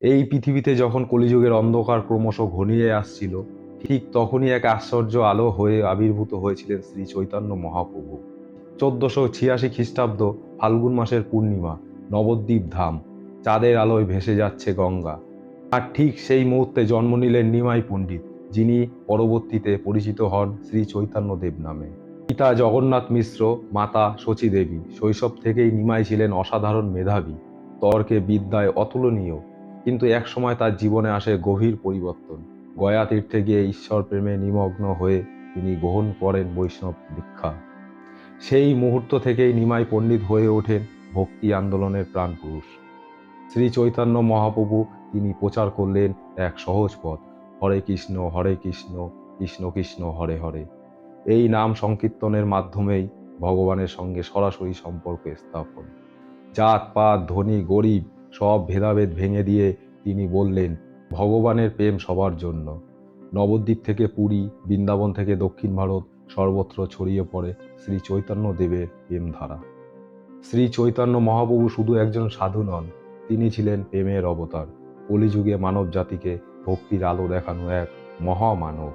এই পৃথিবীতে যখন কলিযুগের অন্ধকার ক্রমশ ঘনিয়ে আসছিল, ঠিক তখনই এক আশ্চর্য আলো হয়ে আবির্ভূত হয়েছিলেন শ্রী চৈতন্য মহাপ্রভু। 1486 খ্রিস্টাব্দ, ফাল্গুন মাসের পূর্ণিমা, নবদ্বীপ ধাম, চাঁদের আলোয় ভেসে যাচ্ছে গঙ্গা। আর ঠিক সেই মুহূর্তে জন্ম নিলেন নিমাই পণ্ডিত, যিনি পরবর্তীতে পরিচিত হন শ্রী চৈতন্য দেব নামে। পিতা জগন্নাথ মিশ্র, মাতা শচী দেবী। শৈশব থেকেই নিমাই ছিলেন অসাধারণ মেধাবী, তর্কে বিদ্যায় অতুলনীয়। কিন্তু একসময় তার জীবনে আসে গভীর পরিবর্তন। গয়া তীর্থে গিয়ে ঈশ্বর প্রেমে নিমগ্ন হয়ে তিনি গ্রহণ করেন বৈষ্ণব দীক্ষা। সেই মুহূর্ত থেকেই নিমাই পণ্ডিত হয়ে ওঠেন ভক্তি আন্দোলনের প্রাণপুরুষ। শ্রী চৈতন্য মহাপ্রভু তিনি প্রচার করলেন এক সহজ পথ: হরে কৃষ্ণ কৃষ্ণ কৃষ্ণ হরে হরে। এই নাম সংকীর্তনের মাধ্যমেই ভগবানের সঙ্গে সরাসরি সম্পর্ক স্থাপন। জাত পাত ধনী গরিব সব ভেদাভেদ ভেঙে দিয়ে তিনি বললেন, ভগবানের প্রেম সবার জন্য। নবদ্বীপ থেকে পুরী, বৃন্দাবন থেকে দক্ষিণ ভারত, সর্বত্র ছড়িয়ে পড়ে শ্রী চৈতন্য দেবের প্রেমধারা। শ্রী চৈতন্য মহাপ্রভু শুধু একজন সাধু নন, তিনি ছিলেন প্রেমের অবতার। কলিযুগে মানব জাতিকে ভক্তির আলো দেখানো এক মহামানব।